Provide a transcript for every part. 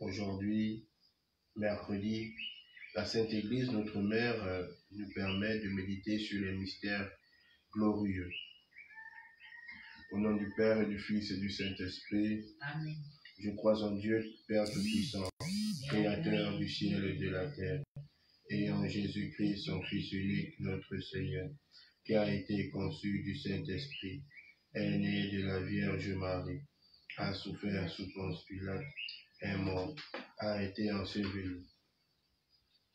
Aujourd'hui, mercredi, la Sainte Église, notre Mère, nous permet de méditer sur les mystères glorieux. Au nom du Père et du Fils et du Saint-Esprit, Amen. je crois en Dieu, Père Tout-Puissant, Créateur du ciel et de la terre, et en Jésus-Christ, son Fils unique, notre Seigneur, qui a été conçu du Saint-Esprit, est né de la Vierge Marie, a souffert sous Ponce Pilate, est mort, a été enseveli,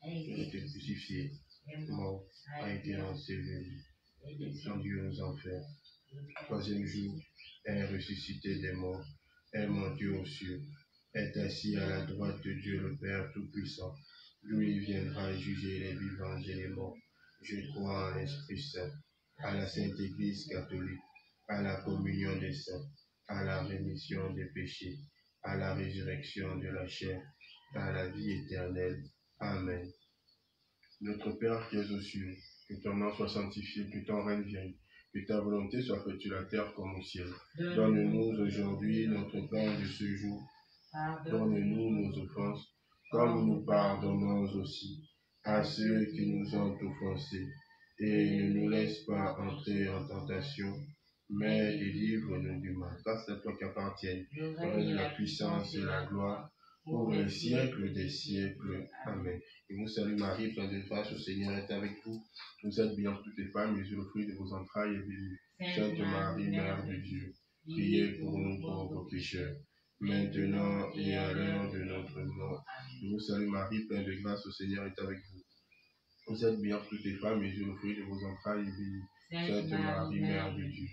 a été crucifié, mort, a été enseveli, descendu aux enfers. Troisième jour, est ressuscité des morts, est monté aux cieux, est assis à la droite de Dieu le Père Tout-Puissant. Lui viendra juger les vivants et les morts. Je crois en l'Esprit Saint, à la Sainte Église catholique, à la communion des saints, à la rémission des péchés, à la résurrection de la chair, à la vie éternelle. Amen. Notre Père qui es aux cieux, que ton nom soit sanctifié, que ton règne vienne, que ta volonté soit faite sur la terre comme au ciel. Donne-nous aujourd'hui notre pain de ce jour. Pardonne-nous nos offenses, comme nous pardonnons aussi à ceux qui nous ont offensés. Et ne nous laisse pas entrer en tentation, mais délivre-nous du mal. Car c'est à toi qu'appartiennent la puissance et la gloire pour les siècles des siècles. Amen. Et vous salue Marie, pleine de grâce, le Seigneur est avec vous. Vous êtes bénie entre toutes les femmes, et le fruit de vos entrailles est béni. Sainte Marie, Mère de Dieu, priez pour nous pauvres pécheurs, maintenant et à l'heure de notre mort. Je vous salue Marie, pleine de grâce, le Seigneur est avec vous. Vous êtes bénie entre toutes les femmes, et le fruit de vos entrailles est béni. Sainte Marie, Mère de Dieu,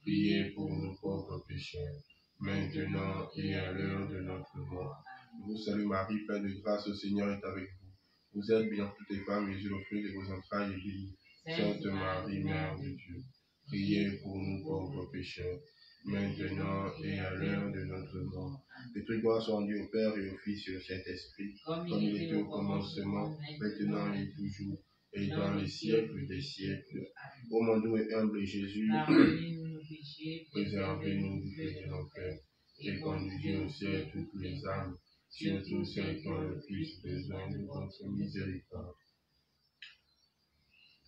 priez pour nous pauvres pécheurs, maintenant et à l'heure de notre mort. Je vous salue Marie, pleine de grâce, le Seigneur est avec vous. Vous êtes bénie entre toutes les femmes, et le fruit de vos entrailles est béni. Sainte Marie, Mère de Dieu, priez pour nous pauvres pécheurs, maintenant et à l'heure de notre mort. Que toute gloire soit rendue au Père et au Fils et au Saint-Esprit, comme il était au commencement, maintenant et toujours, et dans les siècles des siècles. Ô mon doux et humble Jésus, Pardonnez-nous nos péchés, préservez-nous du feu de l'enfer, et conduisez au ciel toutes les âmes, surtout celles qui ont le plus besoin de votre miséricorde.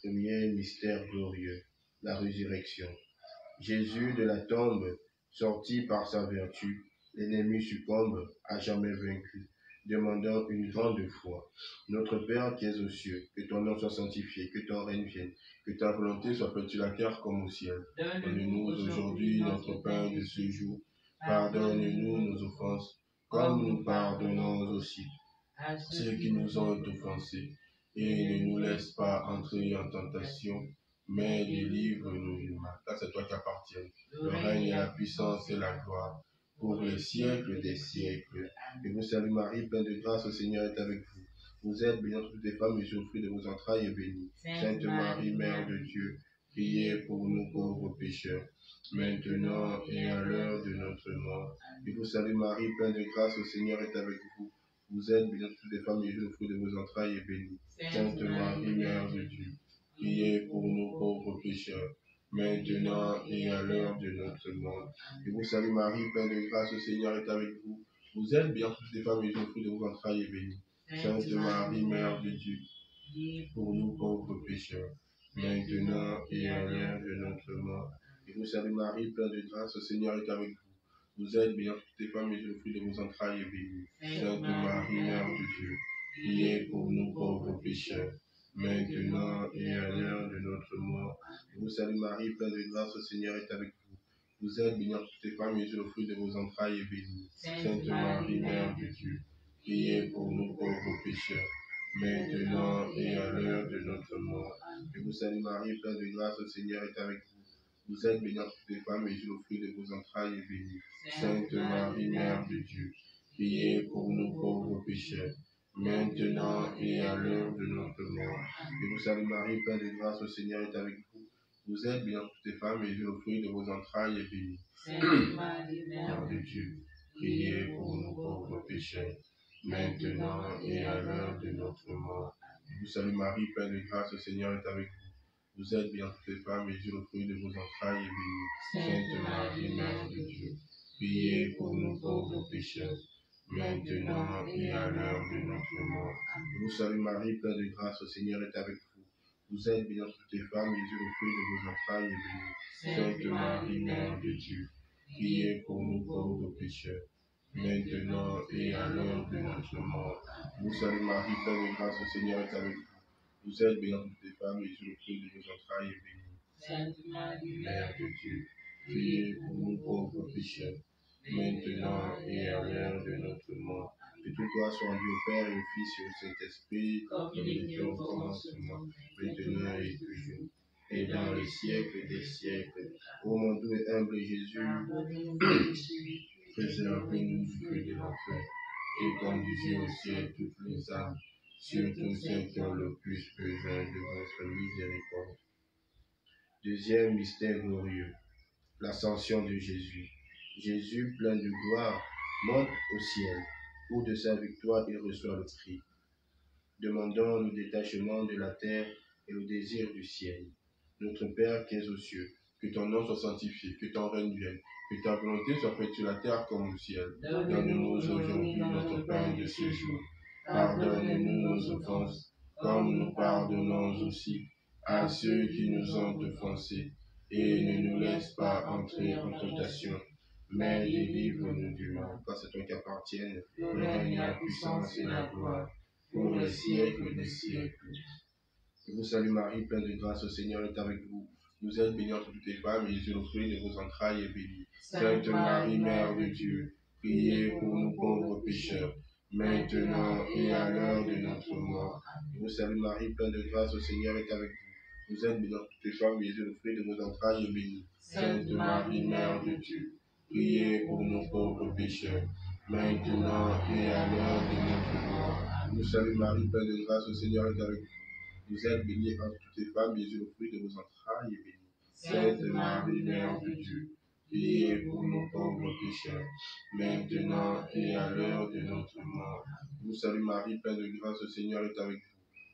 Premier mystère glorieux, la résurrection. Jésus de la tombe, sorti par sa vertu, l'ennemi succombe, à jamais vaincu, demandant une grande foi. Notre Père qui es aux cieux, que ton nom soit sanctifié, que ton règne vienne, que ta volonté soit faite sur la terre comme au ciel. Donne-nous aujourd'hui notre pain de ce jour. Pardonne-nous nos offenses, comme nous pardonnons aussi à ceux qui nous ont offensés. Et ne nous laisse pas entrer en tentation, mais délivre-nous du mal. Car c'est toi qui appartiens le règne et la puissance et la gloire pour les siècles des siècles. Et vous salue Marie, pleine de grâce, le Seigneur est avec vous. Vous êtes bénie entre toutes les femmes, et le fruit de vos entrailles est béni. Sainte Marie, Mère de Dieu, priez pour nous pauvres pécheurs, maintenant et à l'heure de notre mort. Et vous salue Marie, pleine de grâce, le Seigneur est avec vous. Vous êtes bénie entre toutes les femmes, et le fruit de vos entrailles est béni. Sainte Marie, Mère de Dieu, priez pour nous pauvres pécheurs, maintenant et à l'heure de notre mort. Et vous salue Marie, pleine de grâce, le Seigneur est avec vous. Vous êtes bénie entre toutes les femmes, et le fruit de vos entrailles est béni. Sainte Marie, Mère de Dieu, priez pour nous pauvres pécheurs, maintenant et à l'heure de notre mort. Et vous salue Marie, pleine de grâce, le Seigneur est avec vous. Vous êtes bénie entre toutes les femmes, et le fruit de vos entrailles est béni. Sainte Marie, Mère de Dieu, priez pour nous pauvres pécheurs, maintenant et à l'heure de notre mort. Je vous salue Marie, pleine de grâce, le Seigneur est avec vous. Vous êtes bénie entre toutes les femmes, et le fruit de vos entrailles est béni. Sainte Marie, Mère de Dieu, priez pour nous pauvres pécheurs, maintenant et à l'heure de notre mort. Je vous salue Marie, pleine de grâce, le Seigneur est avec vous. Vous êtes bénie entre toutes les femmes, et le fruit de vos entrailles est béni. Sainte Marie, Mère de Dieu, priez pour nous pauvres pécheurs, maintenant et à l'heure de notre mort. Je vous salue Marie, pleine de grâce, le Seigneur est avec vous. Vous êtes bénie entre toutes les femmes, et le fruit de vos entrailles est béni. Sainte Marie, Mère de Dieu, priez pour nous pauvres pécheurs, maintenant et à l'heure de notre mort. Je vous salue Marie, pleine de grâce, le Seigneur est avec vous. Vous êtes bénie entre toutes les femmes, et le fruit de vos entrailles est béni. Sainte Marie, Mère de Dieu, priez pour nous pauvres pécheurs, maintenant et à l'heure de notre mort. Je vous salue Marie, pleine de grâce, le Seigneur est avec vous. Vous êtes bénie entre toutes les femmes, Jésus, le fruit de vos entrailles, est béni. Sainte Marie, Mère de Dieu, priez pour nous pauvres pécheurs, maintenant et à l'heure de notre mort. Je vous salue Marie, pleine de grâce, le Seigneur est avec vous. Vous êtes bénie entre toutes les femmes, Jésus, le fruit de vos entrailles, est béni. Sainte Marie, Mère de Dieu, priez pour nous pauvres pécheurs, maintenant et à l'heure de notre mort. Que toute gloire soit rendue au Père et au Fils et au Saint-Esprit, comme il était au commencement, maintenant et toujours, et dans les siècles des siècles. Ô mon doux et humble Jésus, pardonnez-nous nos péchés, préservez-nous du feu de l'enfer, et conduisez au ciel toutes les âmes, surtout celles qui ont le plus besoin de votre miséricorde. Deuxième mystère glorieux, l'ascension de Jésus. Jésus, plein de gloire, monte au ciel, où de sa victoire il reçoit le prix. Demandons le détachement de la terre et le désir du ciel. Notre Père qui es aux cieux, que ton nom soit sanctifié, que ton règne vienne, que ta volonté soit faite sur la terre comme au ciel. Donne-nous aujourd'hui notre pain de ce jour. Pardonne-nous nos offenses, comme nous pardonnons aussi à ceux qui nous ont offensés. Et ne nous laisse pas entrer en tentation, mais délivre-nous du mal. Car c'est toi qui appartienne le règne, la puissance et la gloire, pour les siècles des siècles. Je vous salue Marie, pleine de grâce, le Seigneur est avec vous. Vous êtes bénie entre toutes les femmes, et Jésus, le fruit de vos entrailles, est béni. Sainte Marie, Mère de Dieu, priez pour nous pauvres pécheurs, maintenant et à l'heure de notre mort. Je vous salue Marie, pleine de grâce, le Seigneur est avec vous. Vous êtes bénie entre toutes les femmes, et Jésus, le fruit de vos entrailles, est béni. Sainte Marie, Mère de Dieu, priez pour nous pauvres pécheurs, maintenant et à l'heure de notre mort. Je vous salue Marie, pleine de grâce, le Seigneur est avec vous. Vous êtes bénie entre toutes les femmes, Jésus, le fruit de vos entrailles, est béni. Sainte Marie, Mère de Dieu, priez pour nous pauvres pécheurs, maintenant et à l'heure de notre mort. Je vous salue Marie, pleine de grâce, le Seigneur est avec vous.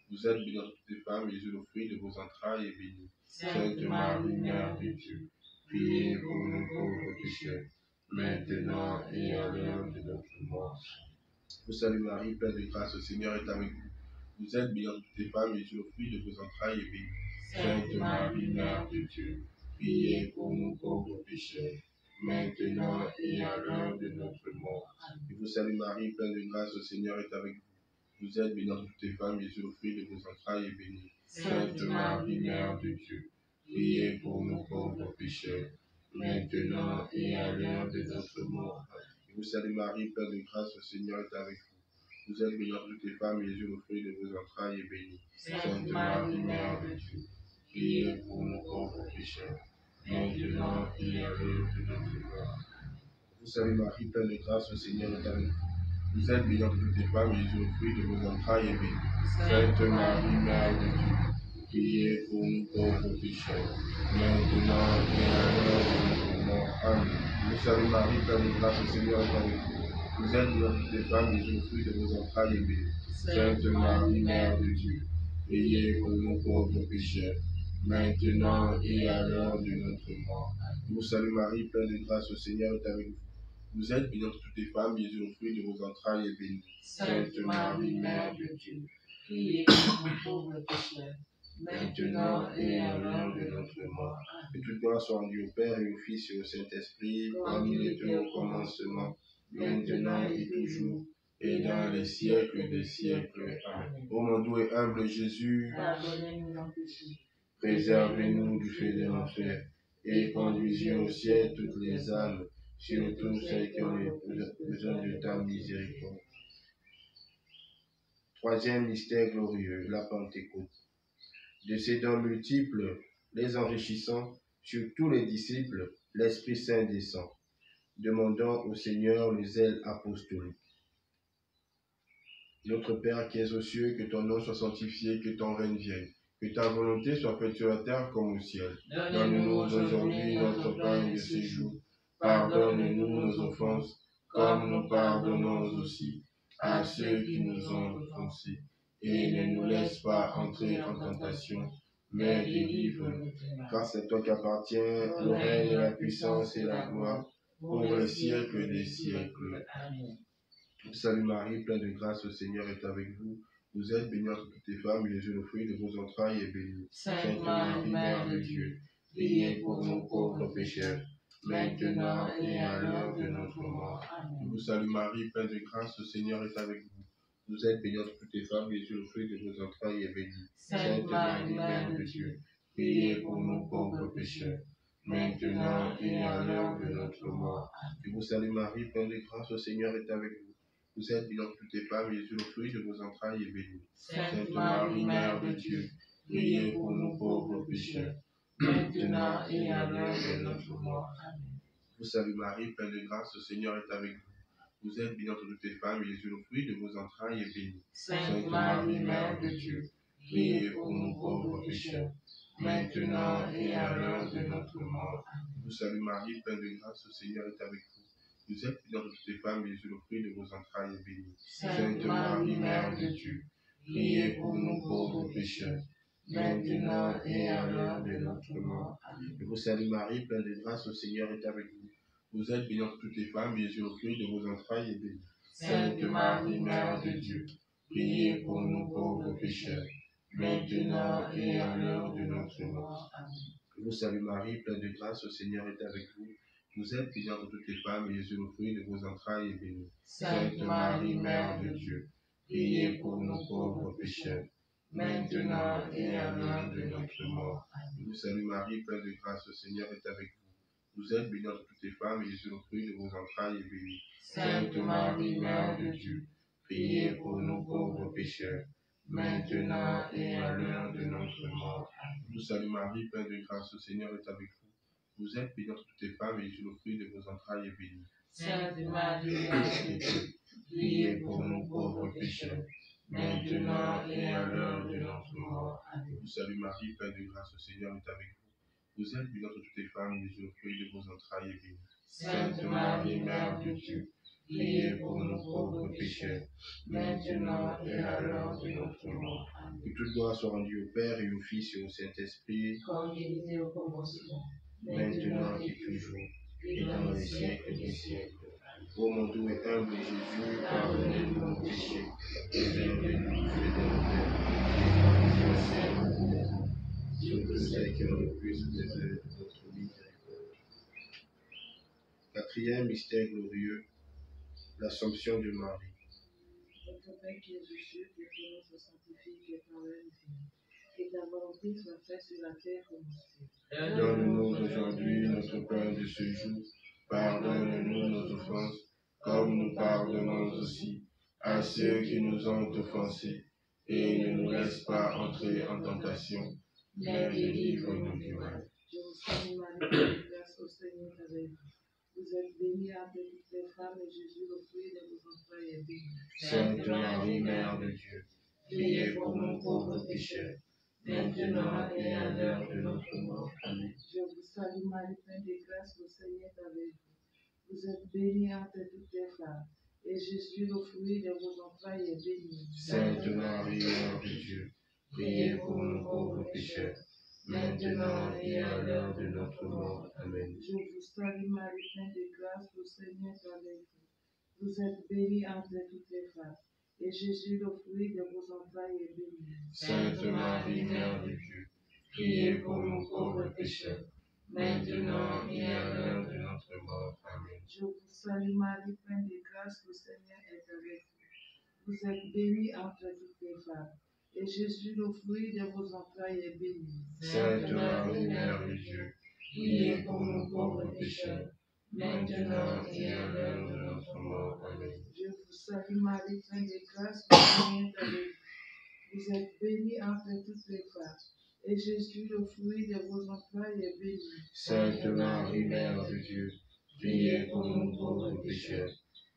Vous êtes bénie entre toutes les femmes, Jésus, le fruit de vos entrailles, est béni. Sainte Marie, Mère de Dieu, priez pour nous pauvres pécheurs, maintenant et à l'heure de notre mort. Je vous salue Marie, pleine de grâce, le Seigneur est avec vous. Vous êtes bénie entre toutes les femmes, et Jésus, le fruit de vos entrailles, est béni. Sainte Marie, Mère de Dieu, priez pour nous pauvres pécheurs, maintenant et à l'heure de notre mort. Je vous salue Marie, pleine de grâce, le Seigneur est avec vous. Vous êtes bénie entre toutes les femmes, et Jésus, le fruit de vos entrailles, est béni. Sainte Marie, Mère de Dieu, priez pour nous pauvres pécheurs, maintenant et à l'heure de notre mort. Je vous salue Marie, pleine de grâce, le Seigneur est avec vous. Vous êtes bénie entre toutes les femmes, et Jésus, le fruit de vos entrailles, est béni. Sainte Marie, Mère de Dieu, priez pour nous pauvres pécheurs, maintenant et à l'heure de notre mort. Vous salue Marie, pleine de grâce, le Seigneur est avec vous. Vous êtes bénie entre toutes les femmes, et Jésus, le fruit de vos entrailles, est béni. Sainte Marie, Mère de Dieu, priez pour nous pauvres pécheurs, maintenant et à l'heure de notre mort. Amen. Vous salue Marie, pleine de grâce, le Seigneur est avec vous. Vous êtes bénie entre toutes les femmes, et Jésus, le fruit de vos entrailles, est béni. Sainte Marie, Mère de Dieu, priez pour nous pauvres pécheurs, maintenant et à l'heure de notre mort. Je vous salue Marie, pleine de grâce, le Seigneur est avec vous. Vous êtes bénie entre toutes les femmes, et Jésus, le fruit de vos entrailles, est béni. Sainte Marie, Mère de Dieu, priez pour nous pauvres pécheurs, maintenant et à l'heure de notre mort. Que toute gloire soit rendue au Père et au Fils et au Saint-Esprit, comme il était au commencement, maintenant et toujours, et dans les siècles des siècles. Amen. Ô mon doux et humble Jésus, Pardonnez-nous nos péchés, préservez-nous du feu de l'enfer, et conduisez au ciel toutes les âmes, surtout celles qui ont besoin de ta miséricorde. Troisième mystère glorieux, la Pentecôte. De ces dons multiples, les enrichissant, sur tous les disciples, l'Esprit Saint descend. Demandons au Seigneur le zèle apostolique. Notre Père qui es aux cieux, que ton nom soit sanctifié, que ton règne vienne, que ta volonté soit faite sur la terre comme au ciel. Donne-nous aujourd'hui notre pain de ce jour. Pardonne-nous nos offenses, comme nous pardonnons aussi à ceux qui nous ont offensés. Et ne nous laisse pas entrer en tentation, mais délivre-nous. Car c'est toi qui appartiens le règne, la puissance et la gloire, pour le siècle des siècles. Amen. Salut Marie, pleine de grâce, le Seigneur est avec vous. Vous êtes bénie entre toutes les femmes, et Jésus, le fruit de vos entrailles, est béni. Sainte Marie, Mère de Dieu, priez pour nous pauvres pécheurs, maintenant et à l'heure de notre mort. Amen. Je vous salue Marie, pleine de grâce, le Seigneur est avec vous. Vous êtes bénie entre toutes les femmes, et Jésus, le fruit de vos entrailles, est béni. Sainte Marie, Mère de Dieu, priez pour nous pauvres pécheurs, maintenant et à l'heure de notre mort. Amen. Je vous salue Marie, pleine de grâce, le Seigneur est avec vous. Vous êtes bénie entre toutes les femmes, et Jésus, le fruit de vos entrailles, est béni. Sainte Marie, Mère de Dieu, priez pour nous pauvres pécheurs, maintenant et à l'heure de notre mort. Amen. Je vous salue Marie, pleine de grâce, le Seigneur est avec vous. Vous êtes bénie entre toutes les femmes, et Jésus, le fruit de vos entrailles, est béni. Sainte Marie, Mère de Dieu, priez pour nous pauvres pécheurs, maintenant et à l'heure de notre mort. Amen. Je vous salue Marie, pleine de grâce, le Seigneur est avec vous. Vous êtes bénie entre toutes les femmes, et Jésus, le fruit de vos entrailles, est béni. Sainte Marie, Mère de Dieu, priez pour nous pauvres pécheurs, maintenant et à l'heure de notre mort. Amen. Je vous salue Marie, pleine de grâce, le Seigneur est avec vous. Vous êtes bénie entre toutes les femmes, et Jésus, le fruit de vos entrailles, est béni. Sainte Marie, Mère de Dieu, priez pour nous pauvres pécheurs, maintenant et à l'heure de notre mort. Amen. Je vous salue Marie, pleine de grâce, le Seigneur est avec vous. Vous êtes bénie entre toutes les femmes, et Jésus, le fruit de vos entrailles, est béni. Sainte Marie, Mère de Dieu, priez pour nous pauvres pécheurs, maintenant et à l'heure de notre mort. Amen. Je vous salue Marie, pleine de grâce, le Seigneur est avec vous. Vous êtes bénie entre toutes les femmes, et Jésus, le fruit de vos entrailles, est béni. Sainte Marie, Mère de Dieu, priez pour nous pauvres pécheurs, maintenant et à l'heure de notre mort. Amen. Je vous salue Marie, pleine de grâce, le Seigneur est avec vous. Vous êtes bénie entre toutes les femmes, et Jésus, le fruit de vos entrailles, est béni. Sainte Marie, Mère de Dieu, priez pour nous pauvres pécheurs, maintenant et à l'heure de notre mort. Amen. Je vous salue Marie, pleine de grâce, le Seigneur est avec vous. Vous êtes bénie entre toutes les femmes, et Jésus, le fruit de vos entrailles, est béni. Sainte Marie, Mère de Dieu, priez pour nous pauvres pécheurs, maintenant et à l'heure de notre mort. Amen. Que toute gloire soit rendue au Père, et au Fils, et au Saint-Esprit, Comme il était au commencement, maintenant et toujours, et dans les siècles des siècles. Ô mon doux et humble Jésus, pardonnez-nous nos péchés, préservez-nous du feu de l'enfer, et au ciel, surtout celles qui ont le plus besoin de notre miséricorde. Quatrième mystère glorieux, l'Assomption de Marie. Notre Père qui es aux cieux, que ton nom soit sanctifié, que ton règne vienne, que ta volonté soit faite sur la terre comme au ciel. Donne-nous aujourd'hui notre pain de ce jour. Pardonne-nous nos offenses, comme nous pardonnons aussi à ceux qui nous ont offensés. Et ne nous laisse pas entrer en tentation, mais délivre-nous du mal. Je vous salue Marie, pleine de grâce, au Seigneur est avec vous. Vous êtes bénie entre toutes les femmes, et Jésus, le fruit de vos entrailles, est béni. Sainte Marie, Mère de Dieu, priez pour nous pauvres pécheurs, maintenant et à l'heure de notre mort. Amen. Je vous salue Marie, pleine de grâce, le Seigneur est avec vous. Vous êtes bénie entre toutes les femmes, et Jésus, le fruit de vos entrailles, est béni. Sainte Marie, Mère de Dieu, priez pour nous pauvres pécheurs, maintenant et à l'heure de notre mort. Amen. Je vous salue Marie, pleine de grâce, le Seigneur est avec vous. Vous êtes bénie entre toutes les femmes, et Jésus, le fruit de vos entrailles, est béni. Sainte Marie, Mère de Dieu, priez pour nous pauvres pécheurs, maintenant et à l'heure de notre mort. Amen. Je vous salue Marie, pleine de grâce, le Seigneur est avec vous. Vous êtes bénie entre toutes les femmes, et Jésus, le fruit de vos entrailles, est béni. Sainte Marie, Mère de Dieu, priez pour nous pauvres pécheurs, maintenant et à l'heure de notre mort. Amen. Je vous salue Marie, pleine de grâce, le Seigneur est avec vous. Vous êtes bénie entre toutes les femmes, et Jésus, le fruit de vos entrailles, est béni. Sainte Marie, Mère de Dieu, priez pour nous pauvres pécheurs,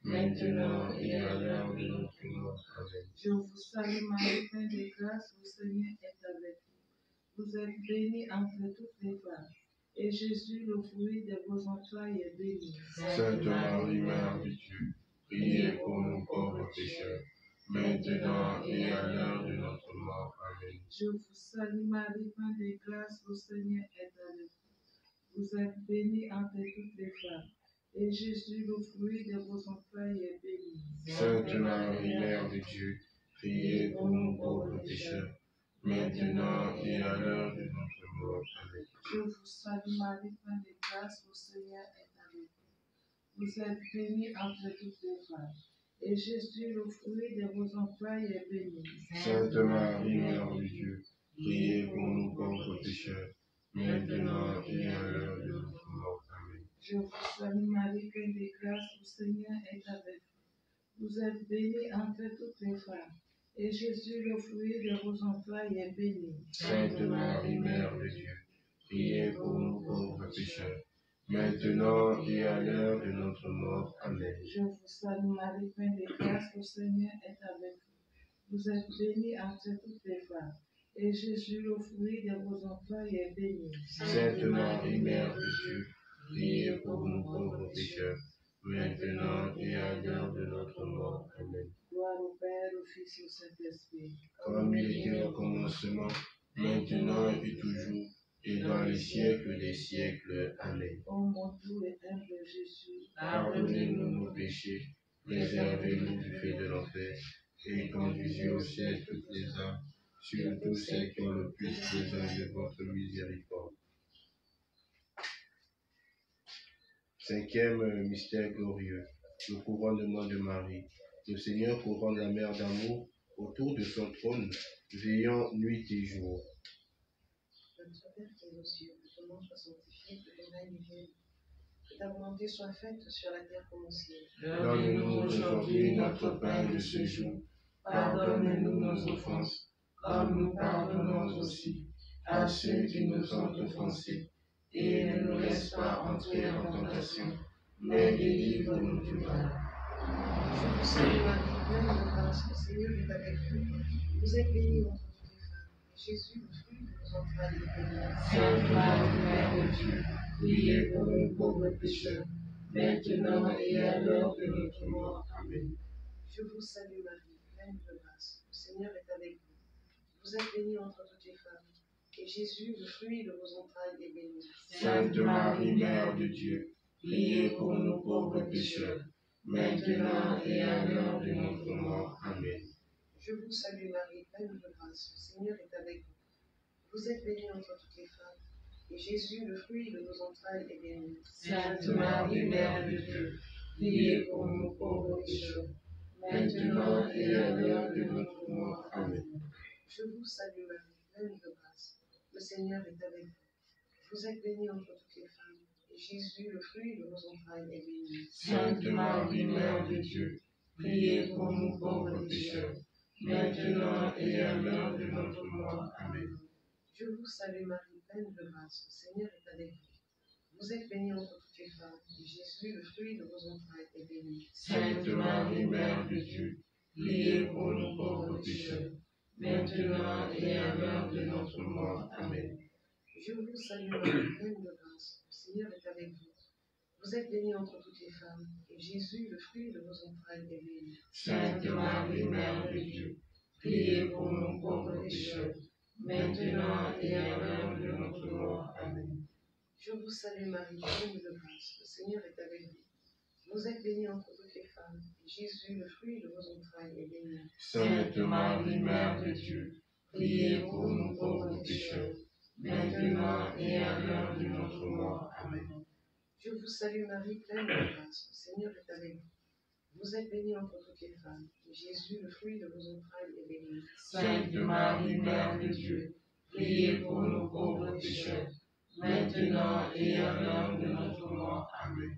maintenant et à l'heure de notre mort. Amen. Je vous salue Marie, pleine de grâce, le Seigneur est avec vous. Vous êtes bénie entre toutes les femmes, et Jésus, le fruit de vos entrailles, est béni. Sainte Marie, Mère de Dieu, priez pour nous pauvres pécheurs, maintenant et à l'heure de notre mort. Amen. Je vous salue Marie, pleine de grâce, le Seigneur est avec vous. Vous êtes bénie entre toutes les femmes, et Jésus, le fruit de vos entrailles, est béni. Sainte Sainte Marie, Mère de Dieu, priez pour nous pauvres pécheurs, maintenant et à l'heure de notre mort. Amen. Je vous salue Marie, pleine de grâce, le Seigneur est avec vous. Vous êtes bénie entre toutes les femmes, et Jésus, le fruit de vos entrailles, est béni. Sainte Marie, Mère de Dieu, priez pour nous pauvres pécheurs, maintenant et à l'heure de notre mort. Amen. Je vous salue Marie, pleine de grâce, le Seigneur est avec vous. Vous êtes bénie entre toutes les femmes, et Jésus, le fruit de vos entrailles, est béni. Sainte Marie, Mère de Dieu, priez pour nous pauvres pécheurs, maintenant et à l'heure de notre mort. Amen. Je vous salue Marie, pleine de grâce, le Seigneur est avec vous. Vous êtes bénie entre toutes les femmes, et Jésus, le fruit de vos entrailles, est béni. Sainte Marie, Mère de Dieu, priez pour nous pauvres pécheurs, maintenant et à l'heure de notre mort. Amen. Gloire au Père, au Fils et au Saint-Esprit. Comme il était au commencement, maintenant et toujours, et dans les siècles des siècles. Amen. Ô mon doux et humble Jésus, Pardonnez-nous nos péchés, préservez-nous du feu de l'enfer, et conduisez au ciel toutes les âmes, surtout celles qui ont le plus besoin de votre miséricorde. Cinquième mystère glorieux, le couronnement de Marie. Le Seigneur couronne la mère d'amour autour de son trône, veillant nuit et jour. Notre Père qui es aux cieux, que ton nom soit sanctifié, que ton règne vienne, que ta volonté soit faite sur la terre comme au ciel. Donne-nous aujourd'hui notre pain de ce jour. Pardonne-nous nos offenses, comme nous pardonnons aussi à ceux qui nous ont offensés. Et ne nous laisse pas entrer en tentation, mais délivre-nous du mal. Je vous salue Marie, pleine de grâce, le Seigneur est avec vous. Vous êtes bénie entre toutes les femmes, et Jésus, le fruit de vos entrailles, est béni. Sainte Marie, Mère de Dieu, priez pour nous pauvres pécheurs, maintenant et à l'heure de notre mort. Amen. Je vous salue Marie, pleine de grâce, le Seigneur est avec vous. Vous êtes bénie entre toutes les femmes, et Jésus, le fruit de vos entrailles, est béni. Sainte Marie, Mère de Dieu, priez pour nous pauvres pécheurs, maintenant et à l'heure de notre mort. Amen. Je vous salue Marie, pleine de grâce, le Seigneur est avec vous. Vous êtes bénie entre toutes les femmes, et Jésus, le fruit de vos entrailles, est béni. Sainte Marie, Mère de Dieu, priez pour nous pauvres pécheurs, maintenant et à l'heure de notre mort. Amen. Je vous salue Marie, pleine de grâce, le Seigneur est avec vous. Vous êtes bénie entre toutes les femmes, et Jésus, le fruit de vos entrailles, est béni. Sainte Marie, Mère de Dieu, priez pour nous pauvres pécheurs, maintenant et à l'heure de notre mort. Amen. Je vous salue Marie, pleine de grâce, le Seigneur est avec vous. Vous êtes bénie entre toutes les femmes, et Jésus, le fruit de vos entrailles, est béni. Sainte Marie, Mère de Dieu, priez pour nous pauvres pécheurs, maintenant et à l'heure de notre mort. Amen. Je vous salue Marie, pleine de grâce, le Seigneur est avec vous. Vous êtes bénie entre toutes les femmes, et Jésus, le fruit de vos entrailles, est béni. Sainte Marie, Mère de Dieu, priez pour nous pauvres pécheurs, maintenant et à l'heure de notre mort. Amen. Je vous salue Marie, pleine de grâce, le Seigneur est avec vous. Vous êtes bénie entre toutes les femmes, et Jésus, le fruit de vos entrailles, est béni. Sainte Marie, Mère de Dieu, priez pour nous pauvres pécheurs, maintenant et à l'heure de notre mort. Amen. Je vous salue Marie, pleine de grâce, le Seigneur est avec vous. Vous êtes bénie entre toutes les femmes, et Jésus, le fruit de vos entrailles, est béni. Sainte Marie, Mère de Dieu, priez pour nous pauvres pécheurs, maintenant et à l'heure de notre mort. Amen.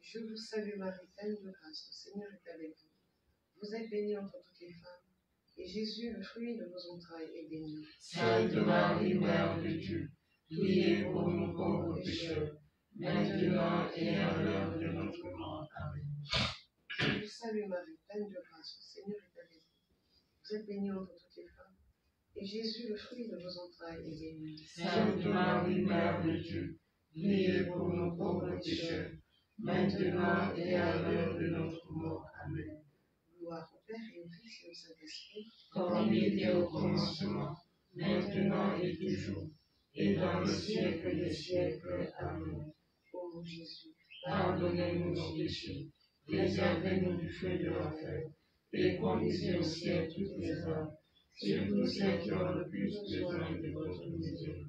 Je vous salue Marie, pleine de grâce, le Seigneur est avec vous. Vous êtes bénie entre toutes les femmes, et Jésus, le fruit de vos entrailles, est béni. Sainte Marie, Mère de Dieu, priez pour nous pauvres pécheurs, maintenant et à l'heure de notre mort. Amen. Je vous salue Marie, pleine de grâce, le Seigneur est avec vous. Vous êtes bénie entre toutes les femmes, et Jésus, le fruit de vos entrailles, est béni. Sainte Marie, Mère de Dieu, priez pour nous pauvres pécheurs, maintenant et à l'heure de notre mort. Amen. Gloire au Père et au Fils et au Saint-Esprit, Comme il était au commencement, maintenant et toujours, et dans le siècle des siècles. Amen. ô mon Jésus. Pardonnez-nous nos péchés, préservez-nous du feu de l'enfer, et conduisez au ciel toutes les âmes, surtout celles qui ont le plus besoin de votre miséricorde.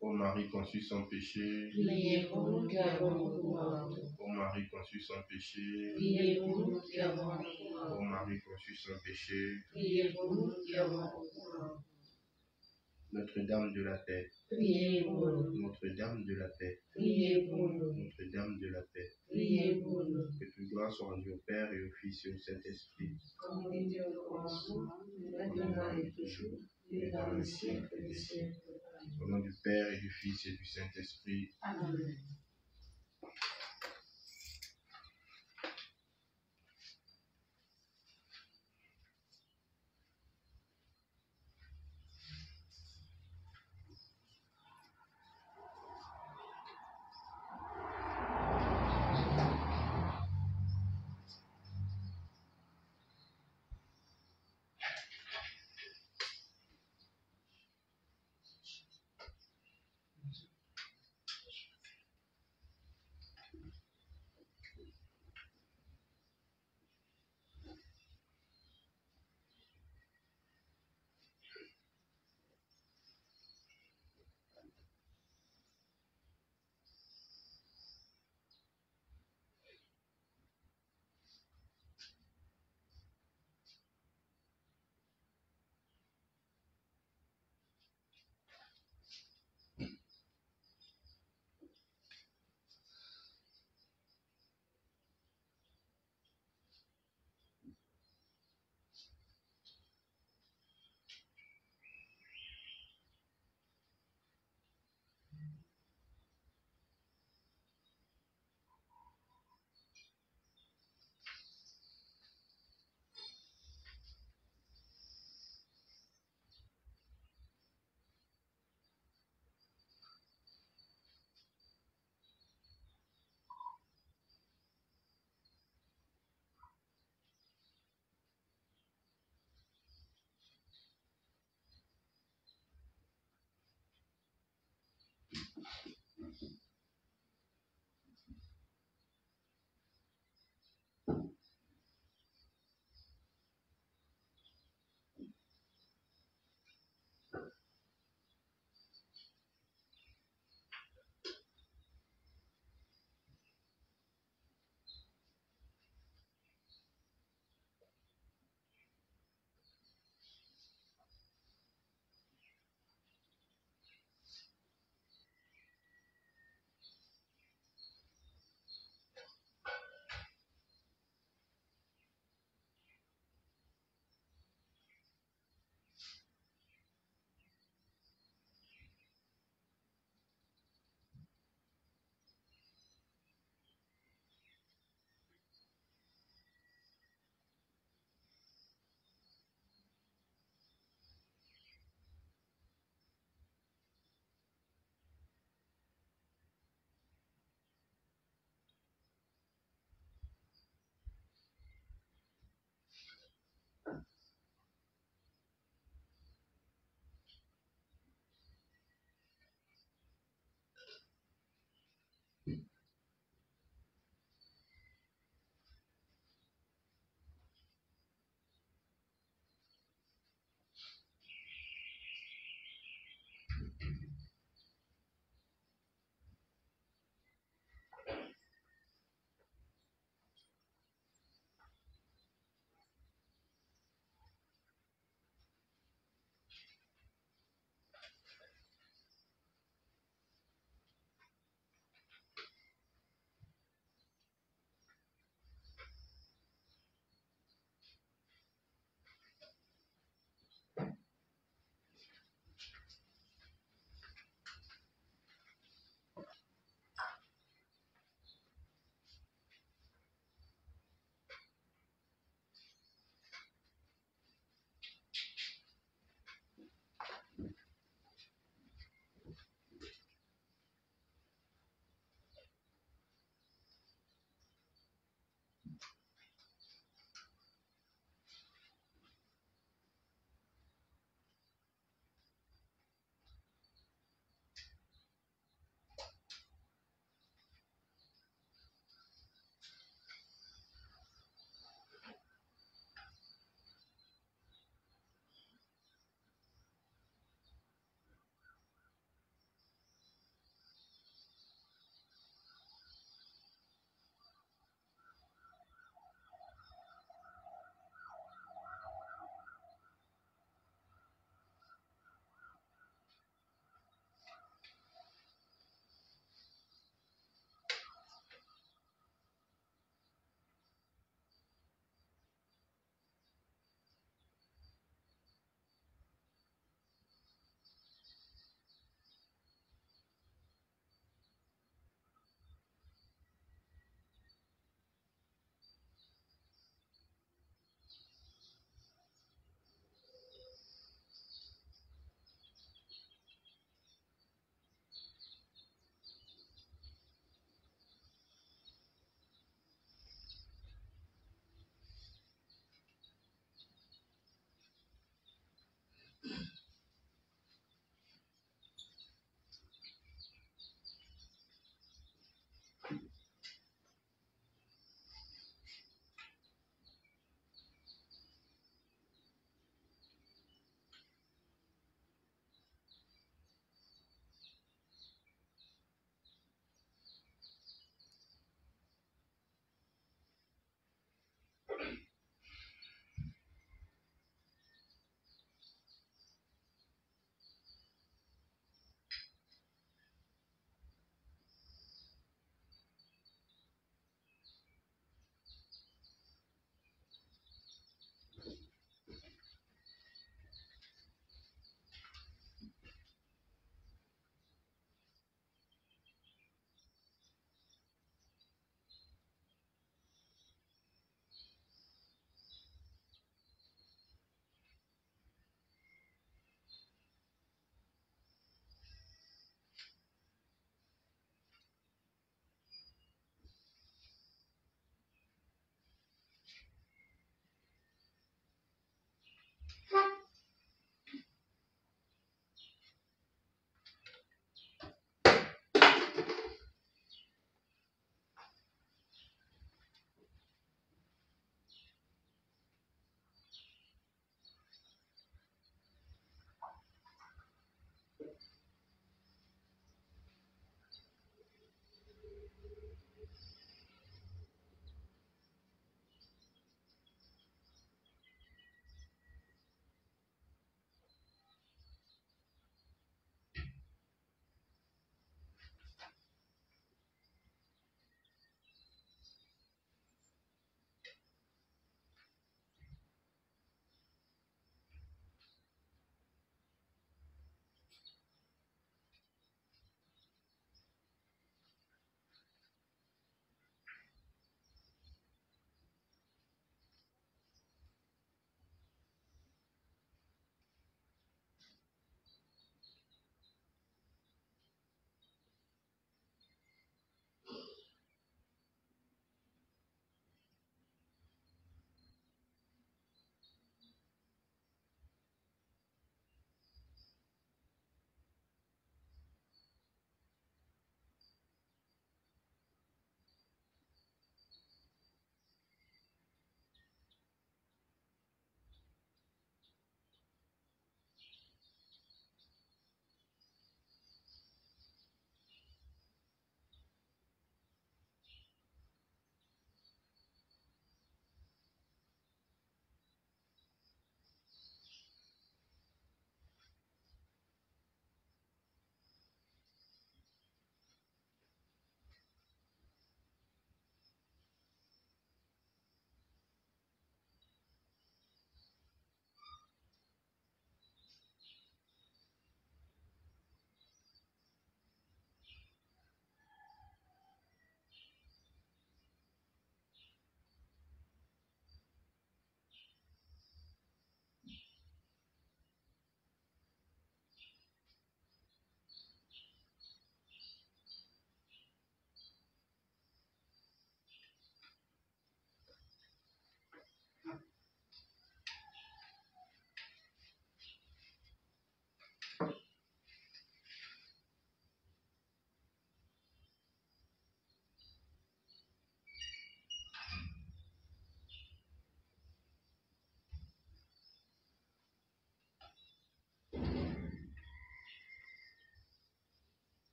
Ô Marie conçue sans péché, Priez pour nous qui avons beaucoup honte. ô Marie conçue sans péché, Priez pour nous qui avons beaucoup ô honte. Marie conçue sans péché, Priez pour nous qui avons beaucoup honte. Notre-Dame de la paix, Priez pour nous. Notre-Dame de la paix, Priez pour nous. Notre-Dame de la paix. Priez pour nous. Que toute gloire soit rendue au Père et au Fils et au Saint-Esprit. Comme il était au commencement, maintenant et toujours, et dans le siècle des siècles. Au nom du Père et du Fils et du Saint-Esprit. Amen.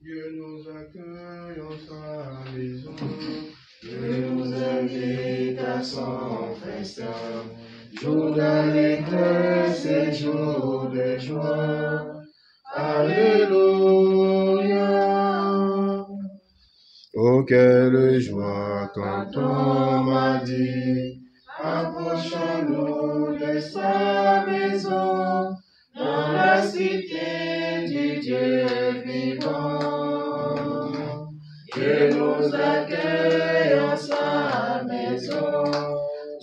Dieu nous accueille en sa maison. Dieu nous invite à son festin. Jour d'allégresse et jour de joie. Alléluia. Oh, quelle joie quand on m'a dit, approchons-nous de sa maison, dans la cité du Dieu vivant. Dieu nous accueille en sa maison,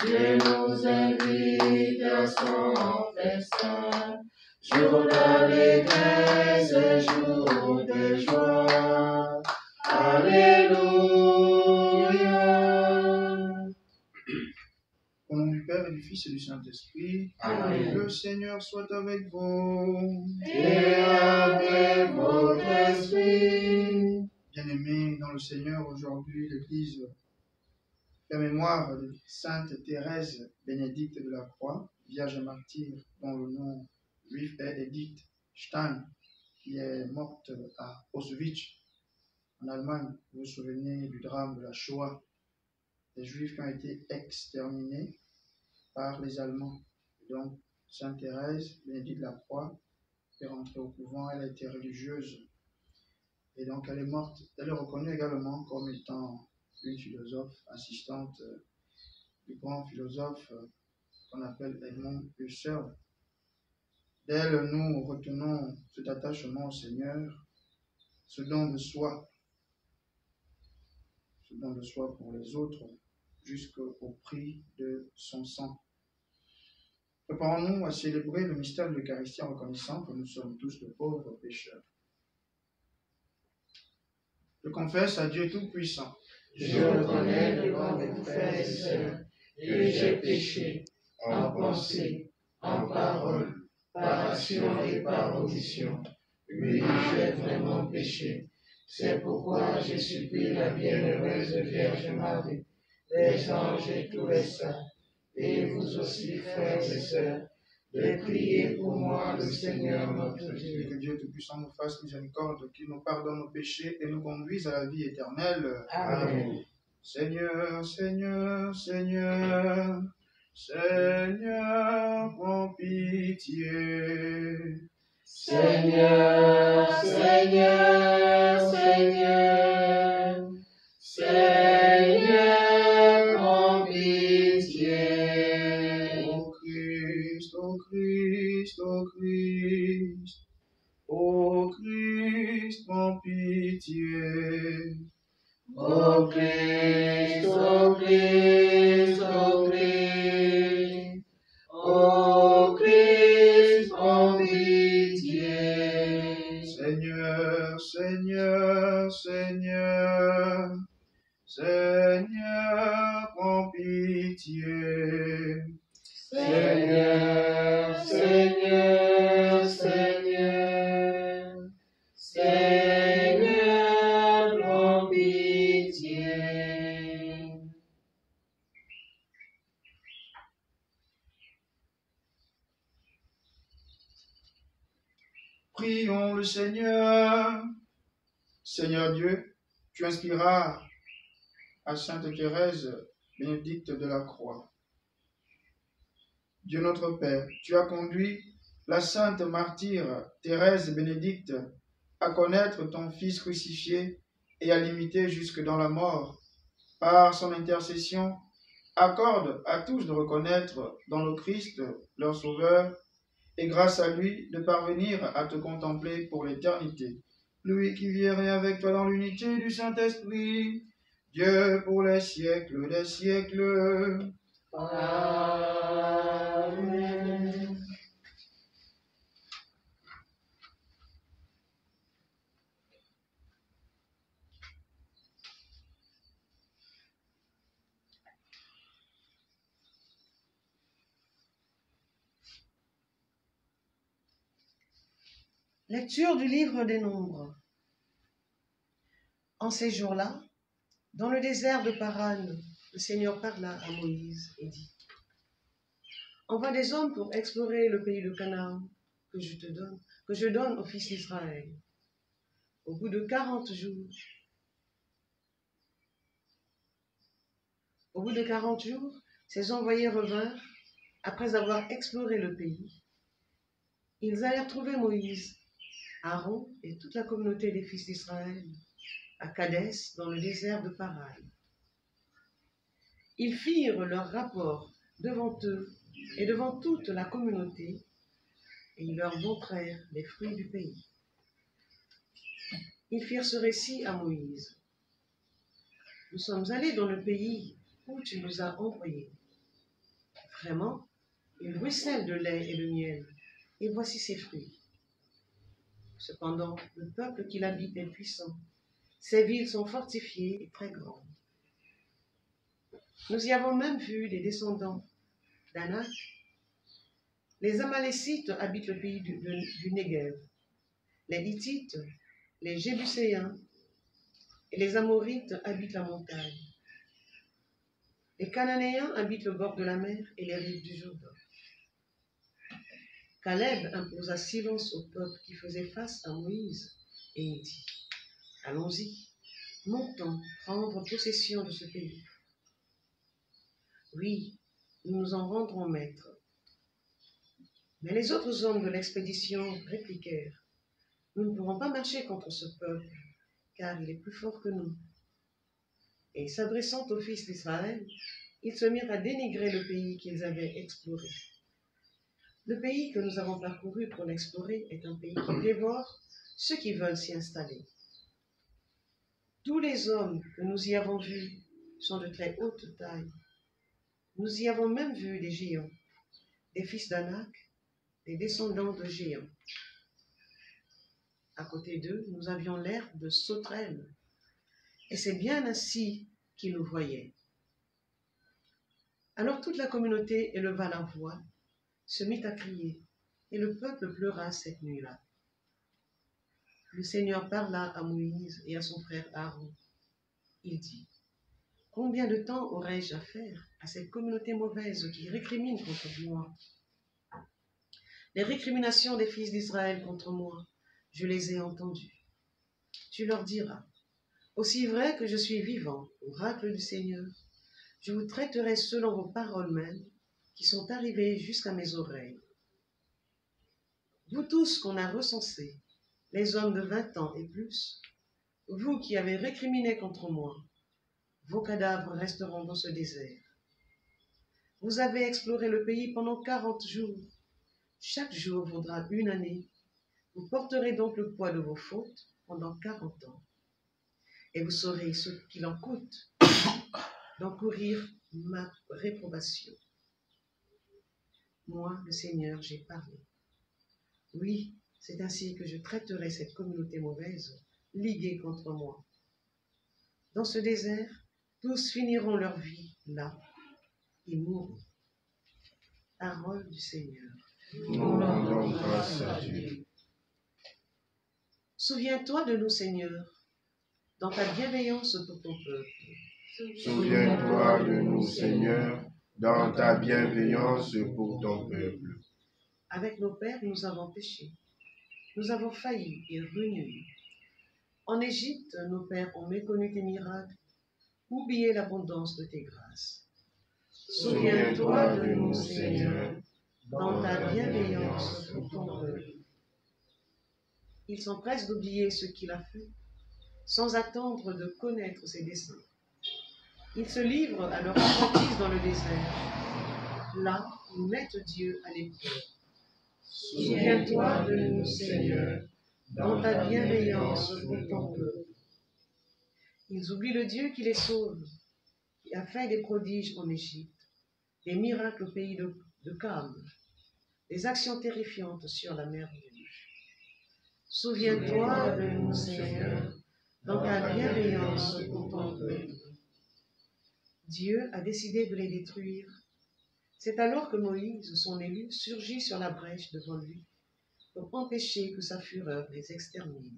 Dieu nous invite à son festin, jour d'allégresse et jour de joie. Alléluia. Au nom du Père et du Fils et du Saint-Esprit, Amen. Le Seigneur soit avec vous. Et avec votre esprit. Bien-aimés dans le Seigneur, aujourd'hui l'Église fait mémoire de Sainte Thérèse Bénédicte de la Croix, Vierge martyre, dont le nom juif est Edith Stein, qui est morte à Auschwitz, en Allemagne. Vous vous souvenez du drame de la Shoah, des Juifs qui ont été exterminés par les Allemands. Et donc, Sainte Thérèse Bénédicte de la Croix est rentrée au couvent, elle a été religieuse. Et donc, elle est morte. Elle est reconnue également comme étant une philosophe assistante du grand philosophe qu'on appelle Edmond Husserl. D'elle, nous retenons cet attachement au Seigneur, ce don de soi pour les autres, jusqu'au prix de son sang. Préparons-nous à célébrer le mystère de l'Eucharistie en reconnaissant que nous sommes tous de pauvres pécheurs. Je confesse à Dieu Tout-Puissant. Je reconnais devant mes frères et sœurs que j'ai péché en pensée, en parole, par action et par omission. Oui, j'ai vraiment péché. C'est pourquoi je supplie la bienheureuse Vierge Marie, les anges et tous les saints, et vous aussi, frères et sœurs, de prier pour moi le Seigneur notre Dieu. Que Dieu Tout-Puissant nous fasse miséricorde, qu'il nous pardonne nos péchés et nous conduise à la vie éternelle. Amen. Seigneur, Seigneur, Seigneur, Seigneur, prends pitié. Seigneur, Seigneur, Seigneur, Seigneur, prends pitié. Ô Christ, ô Christ, ô Christ, ô Christ, prends pitié. Ô Christ, ô Christ, ô Christ, ô Christ, prends pitié. Seigneur, Seigneur, Seigneur, Seigneur, prends pitié. Seigneur, Seigneur, Seigneur, Seigneur, prends pitié. Prions le Seigneur. Seigneur Dieu, tu inspiras à Sainte Thérèse Bénédicte de la Croix. Dieu notre Père, tu as conduit la sainte martyre Thérèse Bénédicte à connaître ton Fils crucifié et à l'imiter jusque dans la mort. Par son intercession, accorde à tous de reconnaître dans le Christ leur Sauveur et grâce à lui de parvenir à te contempler pour l'éternité. Lui qui vit et règne avec toi dans l'unité du Saint-Esprit, Dieu pour les siècles des siècles. Amen. Lecture du livre des Nombres. En ces jours-là, dans le désert de Paran, le Seigneur parla à Moïse et dit : Envoie des hommes pour explorer le pays de Canaan que je donne aux fils d'Israël. Au bout de 40 jours, ses envoyés revinrent après avoir exploré le pays. Ils allèrent trouver Moïse, Aaron et toute la communauté des fils d'Israël à Kadès, dans le désert de Paran. Ils firent leur rapport devant eux et devant toute la communauté, et ils leur montrèrent les fruits du pays. Ils firent ce récit à Moïse. Nous sommes allés dans le pays où tu nous as envoyés. Vraiment, il ruisselle de lait et de miel, et voici ses fruits. Cependant, le peuple qui l'habite est puissant. Ses villes sont fortifiées et très grandes. Nous y avons même vu des descendants d'Anak. Les Amalécites habitent le pays du Négev. Les Hittites, les Jébuséens et les Amorites habitent la montagne. Les Cananéens habitent le bord de la mer et les rives du Jourdain. Caleb imposa silence au peuple qui faisait face à Moïse et il dit : allons-y, montons prendre possession de ce pays. Oui, nous nous en rendrons maîtres. Mais les autres hommes de l'expédition répliquèrent : nous ne pourrons pas marcher contre ce peuple, car il est plus fort que nous. Et s'adressant aux fils d'Israël, ils se mirent à dénigrer le pays qu'ils avaient exploré. Le pays que nous avons parcouru pour l'explorer est un pays qui dévore ceux qui veulent s'y installer. Tous les hommes que nous y avons vus sont de très haute taille. Nous y avons même vu des géants, des fils d'Anak, des descendants de géants. À côté d'eux, nous avions l'air de sauterelles, et c'est bien ainsi qu'ils nous voyaient. Alors toute la communauté éleva la voix, se mit à crier, et le peuple pleura cette nuit-là. Le Seigneur parla à Moïse et à son frère Aaron. Il dit : combien de temps aurai-je à faire à cette communauté mauvaise qui récrimine contre moi ? Les récriminations des fils d'Israël contre moi, je les ai entendues. Tu leur diras : aussi vrai que je suis vivant, oracle du Seigneur, je vous traiterai selon vos paroles mêmes qui sont arrivées jusqu'à mes oreilles. Vous tous qu'on a recensés, les hommes de 20 ans et plus, vous qui avez récriminé contre moi, vos cadavres resteront dans ce désert. Vous avez exploré le pays pendant 40 jours. Chaque jour vaudra une année. Vous porterez donc le poids de vos fautes pendant 40 ans. Et vous saurez ce qu'il en coûte d'encourir ma réprobation. Moi, le Seigneur, j'ai parlé. Oui, c'est ainsi que je traiterai cette communauté mauvaise, liguée contre moi. Dans ce désert, tous finiront leur vie là. Ils mourront. Parole du Seigneur. Nous rendons grâce à Dieu. Souviens-toi de nous, Seigneur, dans ta bienveillance pour ton peuple. Souviens-toi de nous, Seigneur, dans ta bienveillance pour ton peuple. Avec nos pères, nous avons péché. Nous avons failli et renié. En Égypte, nos pères ont méconnu tes miracles, oublié l'abondance de tes grâces. Souviens-toi de nous, Seigneur, dans ta bienveillance pour ton peuple. Ils s'empressent d'oublier ce qu'il a fait, sans attendre de connaître ses desseins. Ils se livrent à leur apprentissage dans le désert. Là, ils mettent Dieu à l'épreuve. Souviens-toi de nous, Seigneur, dans ta bienveillance pour ton peuple. Ils oublient le Dieu qui les sauve, qui a fait des prodiges en Égypte, des miracles au pays de Cam, des actions terrifiantes sur la mer Rouge. Souviens-toi de nous, Seigneur, dans ta bienveillance pour ton peuple. Dieu a décidé de les détruire. C'est alors que Moïse, son élu, surgit sur la brèche devant lui pour empêcher que sa fureur les extermine.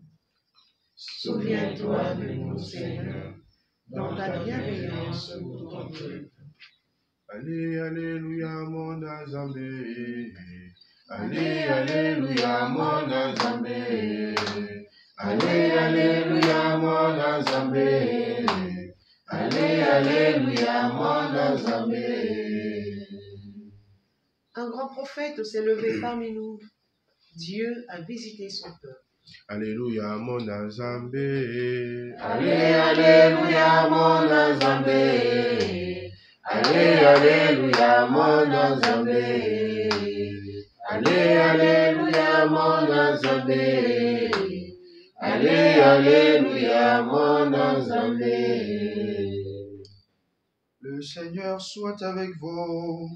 Souviens-toi de nous, Seigneur, dans ta bienveillance pour ton peuple. Allez, alléluia, mon azamé. Allez, alléluia, mon azamé. Allez, alléluia, mon Azambé. Allez, alléluia, mon Azambé. Un grand prophète s'est levé parmi nous. Dieu a visité son peuple. Alléluia, mon Azambé. Allez, alléluia, mon Azambé. Allez, alléluia, mon Azambé. Allez, alléluia, mon Azambé. Allez, alléluia, mon Azambé. Le Seigneur soit avec vous.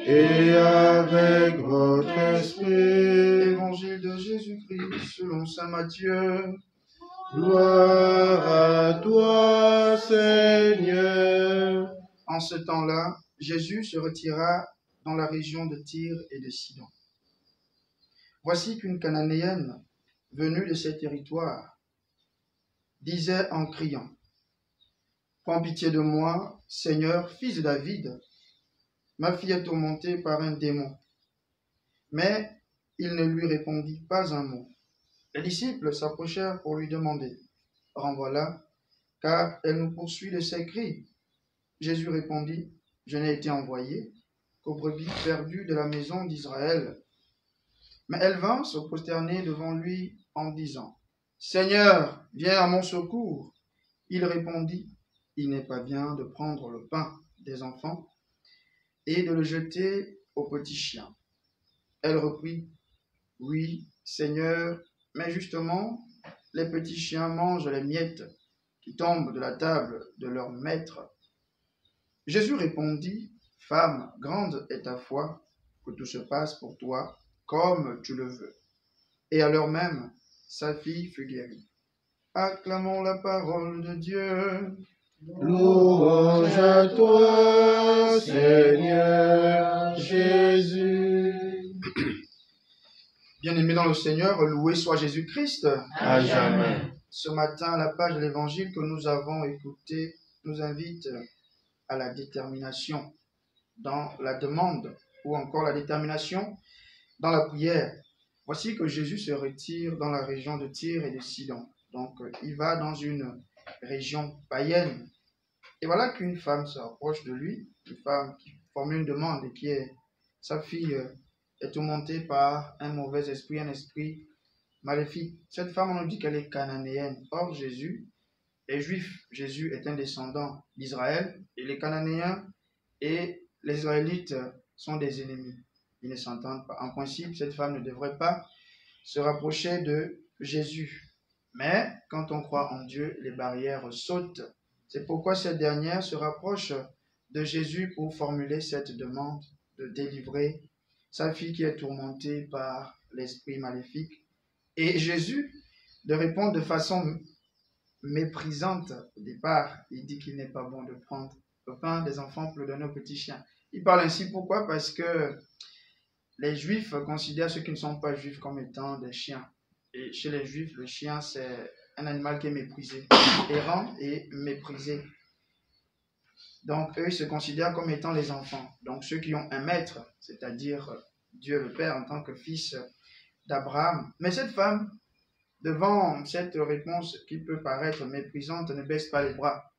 Et avec votre esprit. Évangile de Jésus-Christ selon saint Matthieu. Gloire à toi, Seigneur. En ce temps-là, Jésus se retira dans la région de Tyr et de Sidon. Voici qu'une Cananéenne, venue de ces territoires, disait en criant, « Prends pitié de moi, Seigneur, fils de David. Ma fille est tourmentée par un démon. » Mais il ne lui répondit pas un mot. Les disciples s'approchèrent pour lui demander, « Renvoie-la, car elle nous poursuit de ses cris. » Jésus répondit, « Je n'ai été envoyé qu'aux brebis perdues de la maison d'Israël. » Mais elles vinrent se prosterner devant lui en disant, « Seigneur, viens à mon secours. » Il répondit, « Il n'est pas bien de prendre le pain des enfants et de le jeter aux petits chiens. » Elle reprit, « Oui, Seigneur, mais justement, les petits chiens mangent les miettes qui tombent de la table de leur maître. » Jésus répondit, « Femme, grande est ta foi, que tout se passe pour toi comme tu le veux. » Et à l'heure même, sa fille fut guérie. Acclamons la parole de Dieu. Louange à toi, Seigneur Jésus. Bien-aimés dans le Seigneur, loué soit Jésus-Christ. À jamais. Ce matin, la page de l'Évangile que nous avons écoutée nous invite à la détermination dans la demande ou encore la détermination dans la prière. Voici que Jésus se retire dans la région de Tyr et de Sidon. Donc, il va dans une région païenne. Et voilà qu'une femme se rapproche de lui, une femme qui formule une demande et qui est, sa fille est tourmentée par un mauvais esprit, un esprit maléfique. Cette femme, on nous dit qu'elle est cananéenne. Or, Jésus est juif. Jésus est un descendant d'Israël et les Cananéens et les Israélites sont des ennemis. Ils ne s'entendent pas. En principe, cette femme ne devrait pas se rapprocher de Jésus. Mais quand on croit en Dieu, les barrières sautent. C'est pourquoi cette dernière se rapproche de Jésus pour formuler cette demande de délivrer sa fille qui est tourmentée par l'esprit maléfique. Et Jésus de répondre de façon méprisante au départ. Il dit qu'il n'est pas bon de prendre le pain des enfants pour le donner aux petits chiens. Il parle ainsi pourquoi? Parce que les Juifs considèrent ceux qui ne sont pas Juifs comme étant des chiens. Et chez les Juifs, le chien, c'est un animal qui est méprisé, errant et méprisé. Donc, eux, ils se considèrent comme étant les enfants. Donc, ceux qui ont un maître, c'est-à-dire Dieu le Père en tant que fils d'Abraham. Mais cette femme, devant cette réponse qui peut paraître méprisante, ne baisse pas les bras.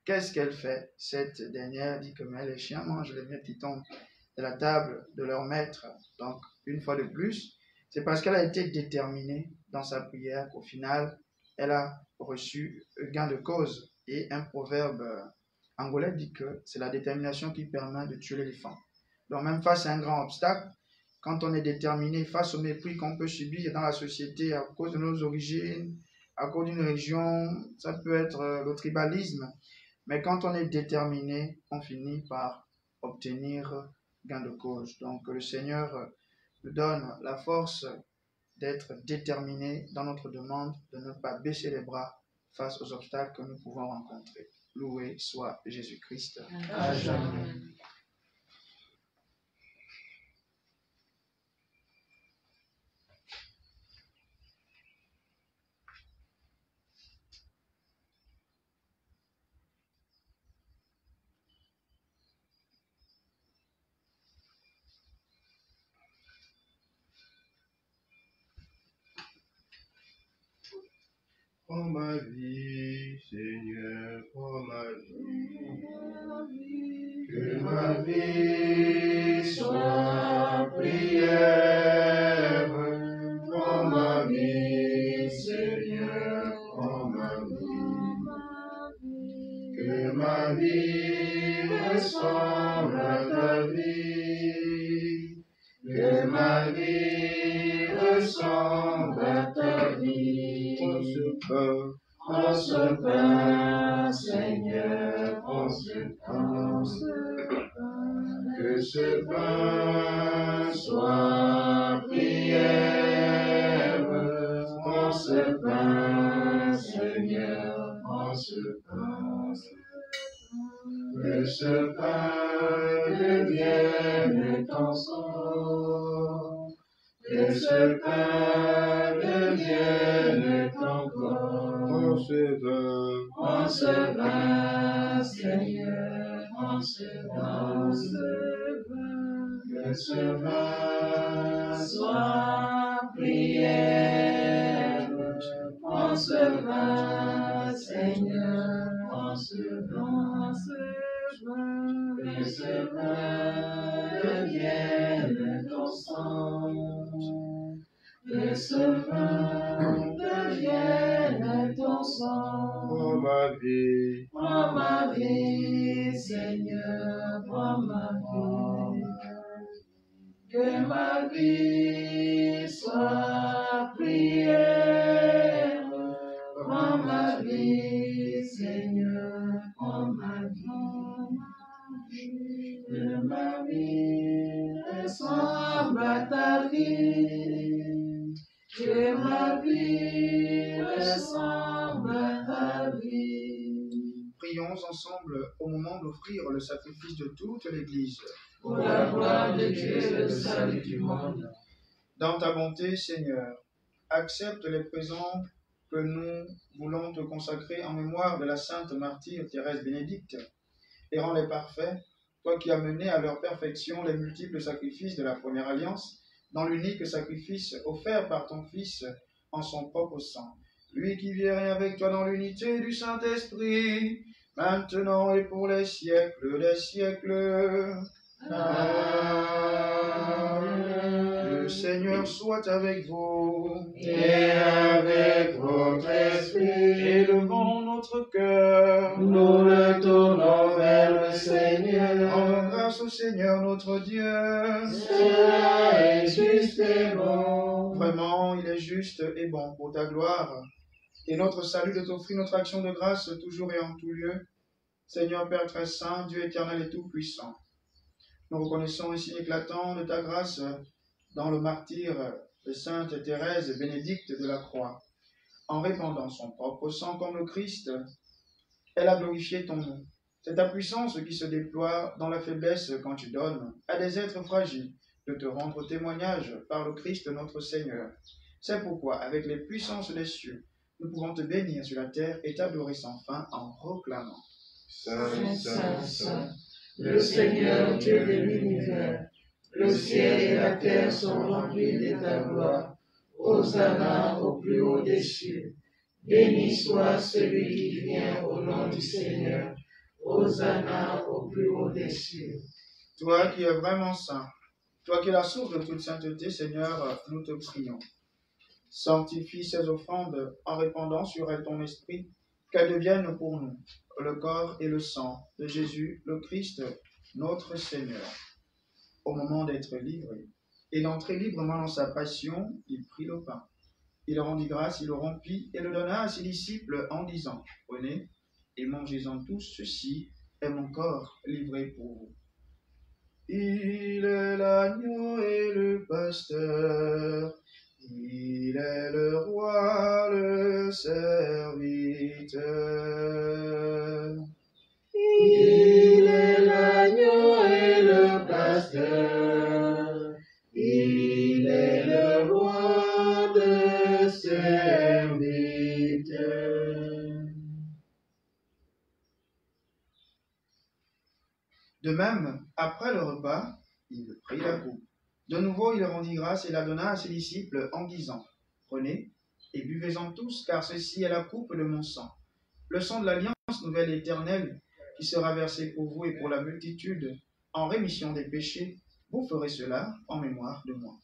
Qu'est-ce qu'elle fait? Cette dernière dit que mais les chiens mangent les miettes qui tombent de la table de leur maître. Donc, une fois de plus, c'est parce qu'elle a été déterminée dans sa prière qu'au final, elle a reçu gain de cause. Et un proverbe angolais dit que c'est la détermination qui permet de tuer l'éléphant. Donc, même face à un grand obstacle, quand on est déterminé face au mépris qu'on peut subir dans la société à cause de nos origines, à cause d'une région, ça peut être le tribalisme, mais quand on est déterminé, on finit par obtenir gain de cause. Donc le Seigneur nous donne la force d'être déterminé dans notre demande, de ne pas baisser les bras face aux obstacles que nous pouvons rencontrer. Loué soit Jésus-Christ. À jamais. Prends ma vie, Seigneur, prends ma vie. Que ma vie soit prière. Prends ma vie, Seigneur, prends ma vie. Que ma vie ressemble à ta vie. Que ma vie ressemble à ta vie. Prends ce pain, Seigneur, prends ce pain. Que ce pain soit prière. Prends ce pain, Seigneur, prends ce pain. Que ce pain devienne ton sang. Que ce pain devienne ton corps. Prends ce vin, Seigneur, prends ce vin. Que ce vin soit prière. Prends ce vin, Seigneur, prends ce vin. Que ce vin devienne ton sang. Que ce vin devienne ton sang. Prends ma vie, Prends ma vie, Seigneur, prends ma vie. Que ma vie soit prière. Prends ma vie, Seigneur, prends ma vie. Que ma vie ressemble à ta vie. Que ma vie ressemble à ta vie. Prions ensemble au moment d'offrir le sacrifice de toute l'Église. Pour la gloire de Dieu et le salut du monde. Dans ta bonté, Seigneur, accepte les présents que nous voulons te consacrer en mémoire de la sainte martyre Thérèse Bénédicte, et rends-les parfaits, toi qui as mené à leur perfection les multiples sacrifices de la première alliance, dans l'unique sacrifice offert par ton Fils en son propre sang. Lui qui vient avec toi dans l'unité du Saint-Esprit, maintenant et pour les siècles des siècles. Amen. Le Seigneur soit avec vous. Et avec votre esprit. Élevons notre cœur. Nous le tournons vers le Seigneur. Rendons grâce au Seigneur notre Dieu. Cela est juste et bon. Vraiment, il est juste et bon pour ta gloire et notre salut de t'offrir notre action de grâce toujours et en tout lieu. Seigneur Père très saint, Dieu éternel et tout-puissant, nous reconnaissons le signe éclatant de ta grâce dans le martyre de Sainte Thérèse Bénédicte de la Croix. En répandant son propre sang comme le Christ, elle a glorifié ton nom. C'est ta puissance qui se déploie dans la faiblesse quand tu donnes à des êtres fragiles de te rendre témoignage par le Christ notre Seigneur. C'est pourquoi, avec les puissances des cieux, nous pouvons te bénir sur la terre et t'adorer sans fin en proclamant. Saint, Saint, Saint, le Seigneur Dieu de l'univers, le ciel et la terre sont remplis de ta gloire. Hosanna au plus haut des cieux. Béni soit celui qui vient au nom du Seigneur. Hosanna au plus haut des cieux. Toi qui es vraiment saint, toi qui es la source de toute sainteté, Seigneur, nous te prions. Sanctifie ces offrandes en répandant sur elles ton esprit, qu'elles deviennent pour nous le corps et le sang de Jésus, le Christ, notre Seigneur. Au moment d'être livré et d'entrer librement dans sa passion, il prit le pain. Il rendit grâce, il le rompit et le donna à ses disciples en disant, « Prenez et mangez-en tous, ceci est mon corps livré pour vous. » Il est l'agneau et le pasteur, il est le roi, le serviteur. Il est l'agneau et le pasteur, il est le roi, le serviteur. De même, après le repas, il prit la coupe. De nouveau, il rendit grâce et la donna à ses disciples en disant, « Prenez et buvez-en tous, car ceci est la coupe de mon sang, le sang de l'alliance nouvelle et éternelle, qui sera versé pour vous et pour la multitude, en rémission des péchés. Vous ferez cela en mémoire de moi.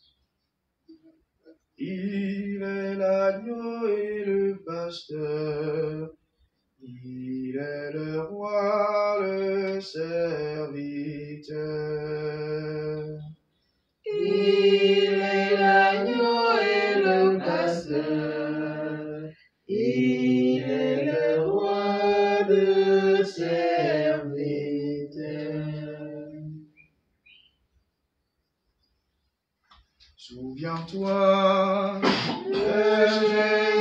Il est l'agneau et le pasteur, il est le roi, le serviteur. Il est l'agneau et le pasteur, il est le roi, le serviteur. Souviens-toi de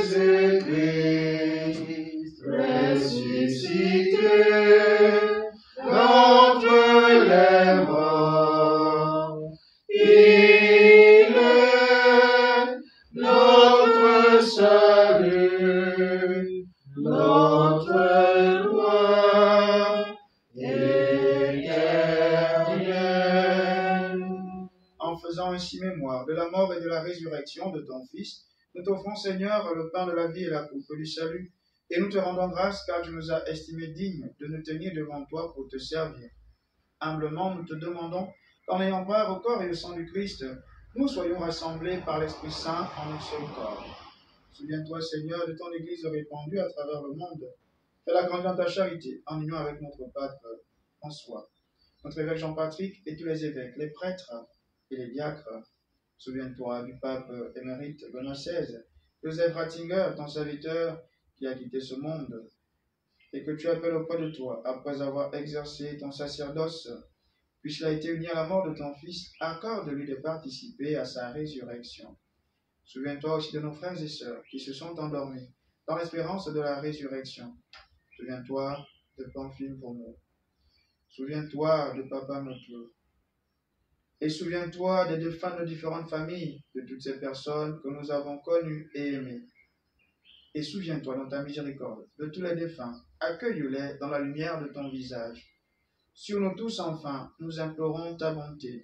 Jésus-Christ ressuscité d'entre les morts. Il est notre salut, notre loi éternelle. En faisant ainsi mémoire de la mort et de la résurrection de ton Fils, nous t'offrons, Seigneur, le pain de la vie et la coupe du salut, et nous te rendons grâce car tu nous as estimés dignes de nous tenir devant toi pour te servir. Humblement, nous te demandons qu'en ayant part au corps et au sang du Christ, nous soyons rassemblés par l'Esprit Saint en un seul corps. Souviens-toi, Seigneur, de ton Église répandue à travers le monde. Fais-la grandir dans ta charité, en union avec notre Pape François, notre évêque Jean-Patrick et tous les évêques, les prêtres et les diacres. Souviens-toi du pape émérite Benoît XVI, Joseph Ratzinger, ton serviteur qui a quitté ce monde, et que tu appelles auprès de toi après avoir exercé ton sacerdoce, puisqu'il a été uni à la mort de ton Fils, accorde-lui de participer à sa résurrection. Souviens-toi aussi de nos frères et sœurs qui se sont endormis dans l'espérance de la résurrection. Souviens-toi de Pamphile Pomo. Souviens-toi de Papa Moto. Et souviens-toi des défunts de différentes familles, de toutes ces personnes que nous avons connues et aimées. Et souviens-toi dans ta miséricorde de tous les défunts, accueille-les dans la lumière de ton visage. Sur nous tous, enfin, nous implorons ta bonté.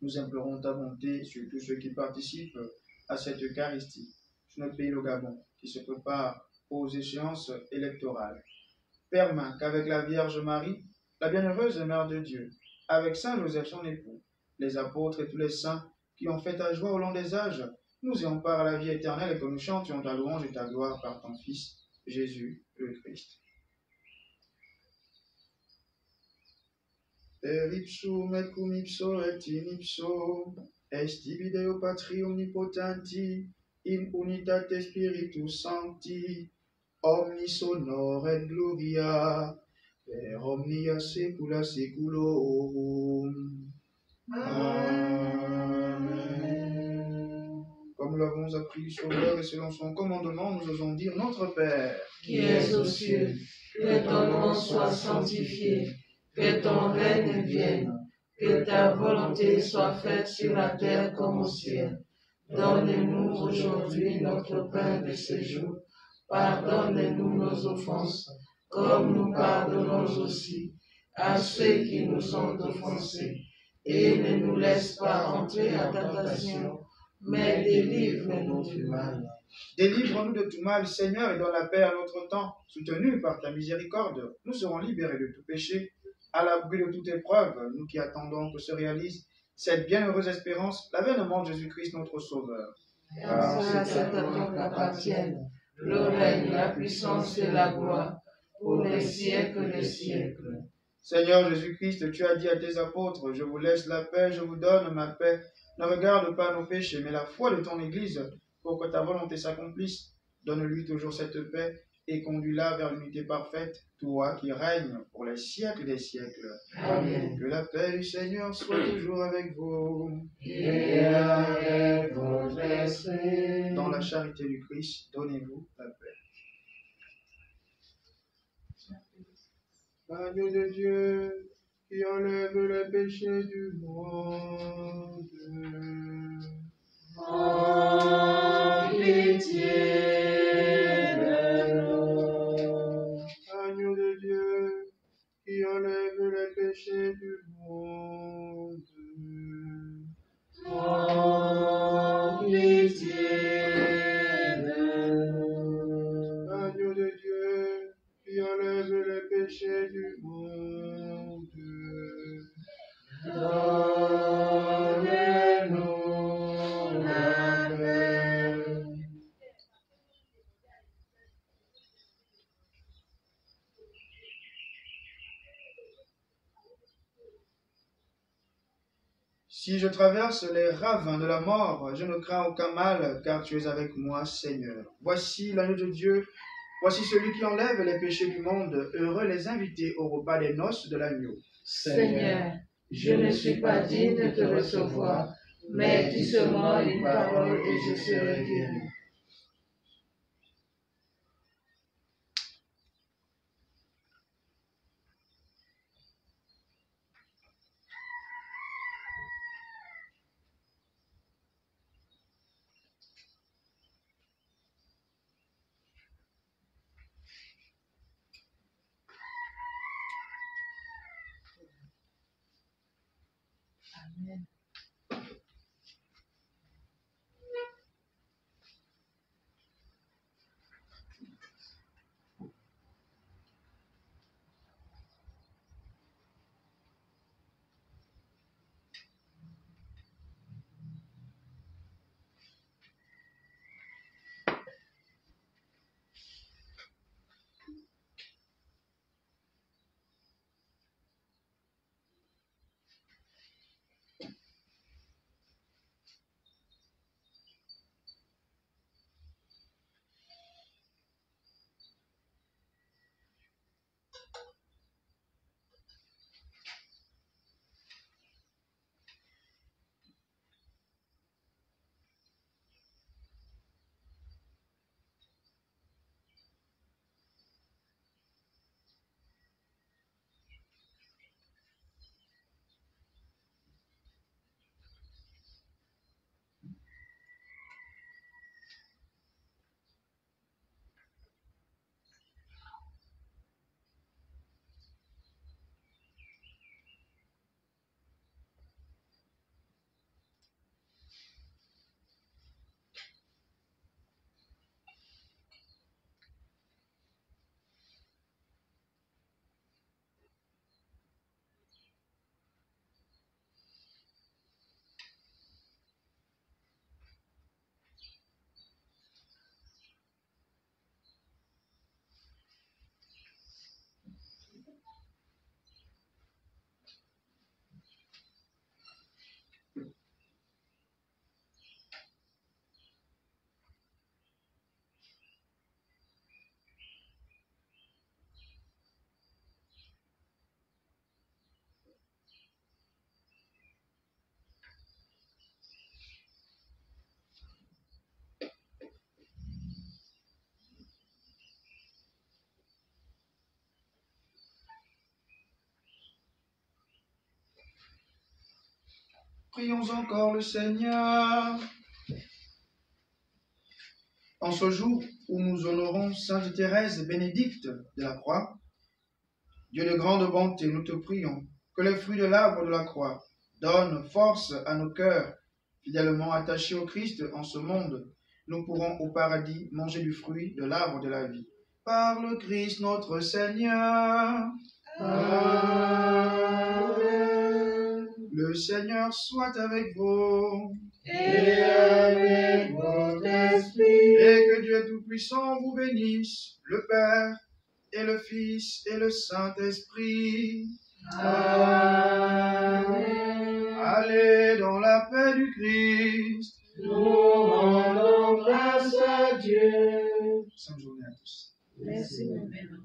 Nous implorons ta bonté sur tous ceux qui participent à cette Eucharistie, sur notre pays, le Gabon, qui se prépare aux échéances électorales. Permets qu'avec la Vierge Marie, la bienheureuse Mère de Dieu, avec Saint Joseph son époux, les apôtres et tous les saints qui ont fait ta joie au long des âges, nous ayons part à la vie éternelle et que nous chantions ta louange et ta gloire par ton Fils, Jésus le Christ. Per ipsum et cum ipso et in ipso, est Deo Patri omnipotenti, in unitate Spiritus Sancti, omnis honor et gloria, per omnia saecula saeculorum. Amen. Comme nous l'avons appris du Sauveur et selon son commandement, nous osons dire Notre Père, qui es aux cieux, que ton nom soit sanctifié, que ton règne vienne, que ta volonté soit faite sur la terre comme au ciel. Donne-nous aujourd'hui notre pain de ce jour. Pardonne-nous nos offenses, comme nous pardonnons aussi à ceux qui nous ont offensés. Et ne nous laisse pas entrer en tentation, mais délivre-nous du mal. Délivre-nous de tout mal, Seigneur, et donne la paix à notre temps. Soutenus par ta miséricorde, nous serons libérés de tout péché, à l'abri de toute épreuve, nous qui attendons que se réalise cette bienheureuse espérance, l'avènement de Jésus-Christ notre Sauveur. Car c'est à toi qu'appartiennent le règne, la puissance et la gloire, pour les siècles des siècles. Seigneur Jésus-Christ, tu as dit à tes apôtres, je vous laisse la paix, je vous donne ma paix. Ne regarde pas nos péchés, mais la foi de ton Église, pour que ta volonté s'accomplisse. Donne-lui toujours cette paix et conduis-la vers l'unité parfaite, toi qui règnes pour les siècles des siècles. Amen. Que la paix du Seigneur soit toujours avec vous. Et avec votre esprit. Dans la charité du Christ, donnez-vous la paix. Agneau de Dieu, qui enlève les péchés du monde. En pitié de nous. Agneau de Dieu, qui enlève les péchés du monde. En pitié de les péchés du monde. Donne-nous la paix. Si je traverse les ravins de la mort, je ne crains aucun mal, car tu es avec moi, Seigneur. Voici l'agneau de Dieu, voici celui qui enlève les péchés du monde. Heureux les invités au repas des noces de l'agneau. Seigneur, je ne suis pas digne de te recevoir, mais dis seulement une parole et je serai guéri. Amen. Prions encore le Seigneur. En ce jour où nous honorons Sainte Thérèse Bénédicte de la Croix, Dieu de grande bonté, nous te prions que les fruits de l'arbre de la croix donnent force à nos cœurs fidèlement attachés au Christ en ce monde. Nous pourrons au paradis manger du fruit de l'arbre de la vie. Par le Christ notre Seigneur. Amen. Le Seigneur soit avec vous. Et avec votre esprit. Et que Dieu Tout-Puissant vous bénisse, le Père et le Fils et le Saint-Esprit. Amen. Allez dans la paix du Christ. Nous rendons grâce à Dieu. Sainte journée à tous. Merci, mon Père.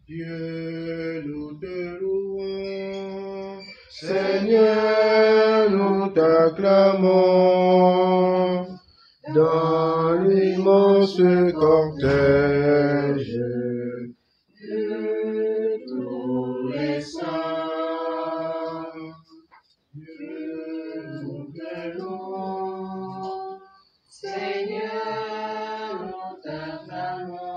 Dieu, nous te louons. Seigneur, nous t'acclamons Dans l'immense cortège de tous les saints. Dieu, Nous te louons. Seigneur, nous t'acclamons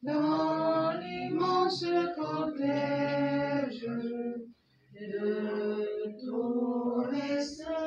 dans l'immense cortège de tous les saints.